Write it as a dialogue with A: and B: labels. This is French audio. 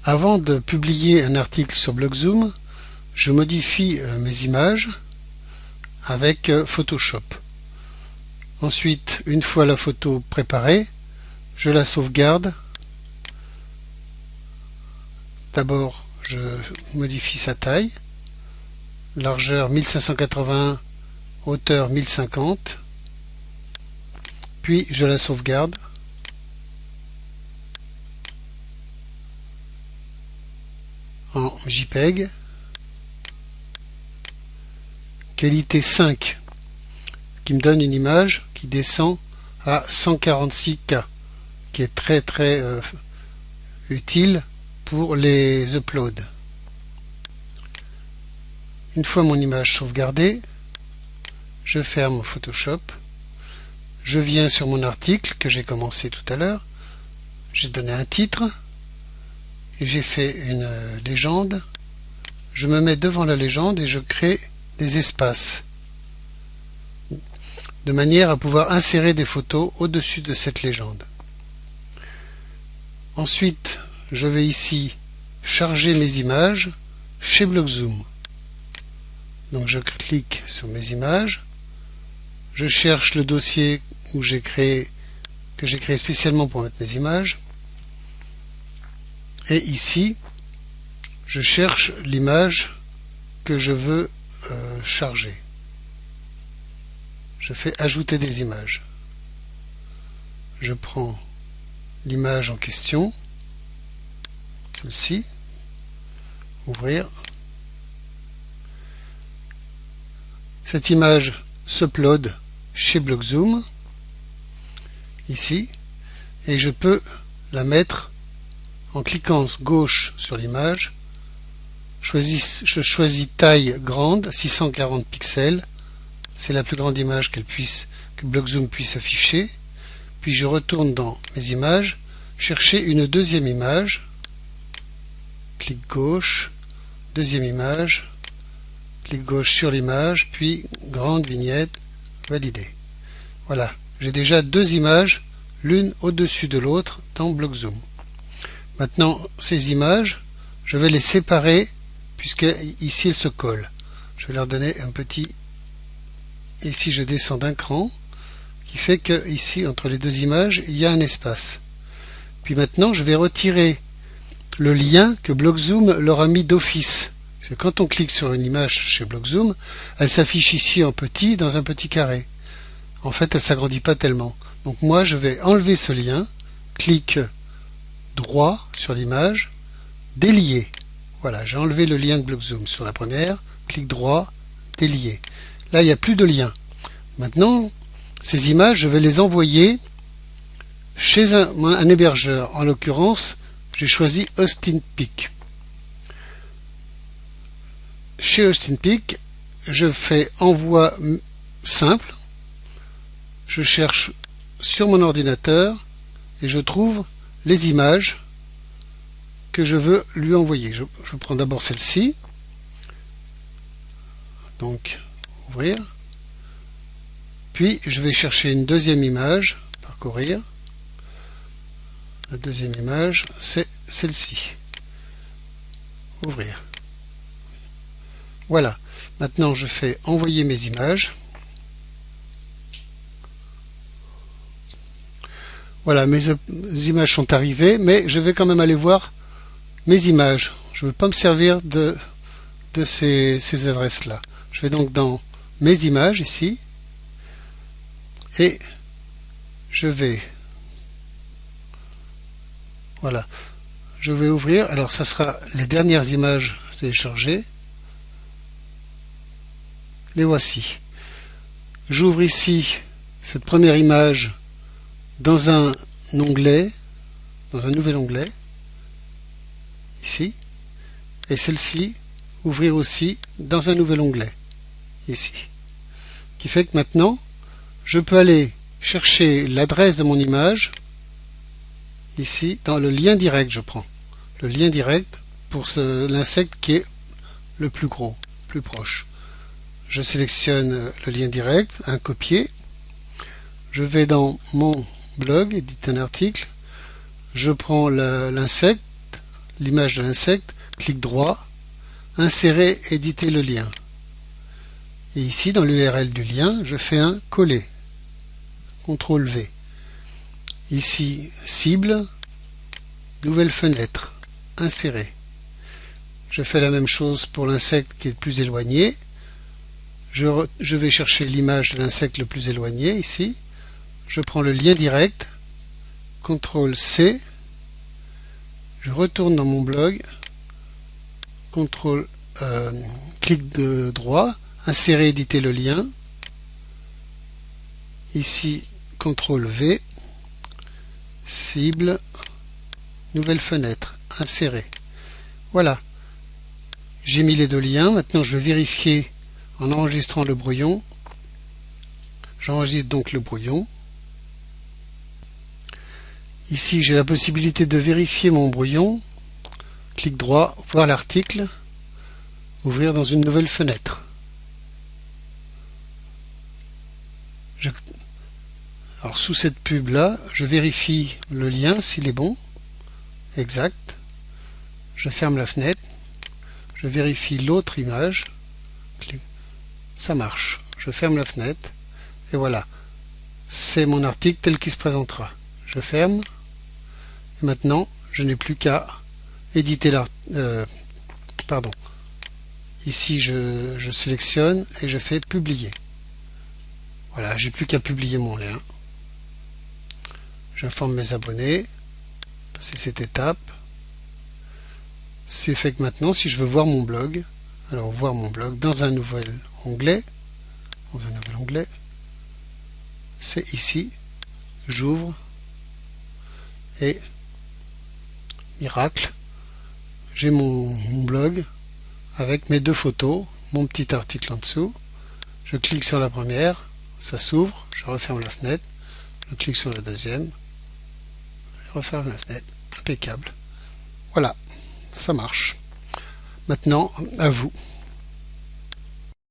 A: Avant de publier un article sur Blogzoom, je modifie mes images avec Photoshop. Ensuite, une fois la photo préparée, je la sauvegarde. D'abord, je modifie sa taille. Largeur 1581, hauteur 1050. Puis je la sauvegarde. En JPEG. Qualité 5, qui me donne une image qui descend à 146K, qui est très utile pour les uploads. Une fois mon image sauvegardée, je ferme Photoshop, je viens sur mon article que j'ai commencé tout à l'heure, j'ai donné un titre et j'ai fait une légende. Je me mets devant la légende et je crée des espaces de manière à pouvoir insérer des photos au-dessus de cette légende. Ensuite, je vais ici charger mes images chez Blogzoom. Donc je clique sur mes images, je cherche le dossier que j'ai créé spécialement pour mettre mes images, et ici je cherche l'image que je veux charger. Je fais ajouter des images. Je prends l'image en question, celle-ci, ouvrir. Cette image s'upload chez Blogzoom, ici, et je peux la mettre en cliquant gauche sur l'image. Je choisis taille grande, 640 pixels, c'est la plus grande image que Blogzoom puisse afficher. Puis je retourne dans mes images, chercher une deuxième image, clic gauche, deuxième image, clic gauche sur l'image, puis grande vignette, valider. Voilà, j'ai déjà deux images, l'une au-dessus de l'autre dans Blogzoom. Maintenant, ces images, je vais les séparer puisque ici elles se collent. Je vais leur donner un petit, ici je descends d'un cran, qui fait que ici entre les deux images il y a un espace. Puis maintenant je vais retirer le lien que Blogzoom leur a mis d'office. Parce que quand on clique sur une image chez Blogzoom, elle s'affiche ici en petit dans un petit carré. En fait elle ne s'agrandit pas tellement. Donc moi je vais enlever ce lien, clic droit sur l'image, délier. Voilà, j'ai enlevé le lien de Blogzoom sur la première, clic droit, délier. Là, il n'y a plus de lien. Maintenant, ces images, je vais les envoyer chez un hébergeur. En l'occurrence, j'ai choisi Austin Peak. Chez Austin Peak, je fais envoi simple. Je cherche sur mon ordinateur et je trouve les images que je veux lui envoyer. Je prends d'abord celle-ci. Donc, ouvrir. Puis, je vais chercher une deuxième image, parcourir. La deuxième image, c'est celle-ci. Ouvrir. Voilà. Maintenant, je fais envoyer mes images. Voilà, mes images sont arrivées, mais je vais quand même aller voir mes images. Je ne veux pas me servir de ces adresses-là. Je vais donc dans mes images ici et je vais voilà, je vais ouvrir. Alors ça sera les dernières images téléchargées. Les voici. J'ouvre ici cette première image dans un onglet, dans un nouvel onglet ici, et celle-ci ouvrir aussi dans un nouvel onglet ici, qui fait que maintenant je peux aller chercher l'adresse de mon image ici dans le lien direct. Je prends le lien direct pour l'insecte qui est le plus gros, plus proche. Je sélectionne le lien direct, un copier, je vais dans mon blog, édite un article, je prends l'insecte, l'image de l'insecte, clic droit, insérer, éditer le lien. Et ici, dans l'URL du lien, je fais un coller. CTRL V. Ici, cible, nouvelle fenêtre, insérer. Je fais la même chose pour l'insecte qui est plus éloigné. Je vais chercher l'image de l'insecte le plus éloigné, ici. Je prends le lien direct, CTRL C, je retourne dans mon blog, clic de droit, insérer, éditer le lien. Ici, CTRL V, cible, nouvelle fenêtre, insérer. Voilà. J'ai mis les deux liens. Maintenant, je vais vérifier en enregistrant le brouillon. J'enregistre donc le brouillon. Ici, j'ai la possibilité de vérifier mon brouillon. Clic droit, voir l'article, ouvrir dans une nouvelle fenêtre. Alors, sous cette pub là, je vérifie le lien s'il est bon, exact. Je ferme la fenêtre, je vérifie l'autre image, ça marche. Je ferme la fenêtre et voilà, c'est mon article tel qu'il se présentera. Je ferme et maintenant je n'ai plus qu'à éditer pardon. Ici je sélectionne et je fais publier. Voilà, j'ai plus qu'à publier mon lien. J'informe mes abonnés, passer cette étape. C'est fait que maintenant, si je veux voir mon blog, alors voir mon blog dans un nouvel onglet, c'est ici, j'ouvre et miracle, j'ai mon blog avec mes deux photos, mon petit article en dessous. Je clique sur la première, ça s'ouvre, je referme la fenêtre, je clique sur la deuxième, je referme la fenêtre, impeccable. Voilà, ça marche. Maintenant, à vous.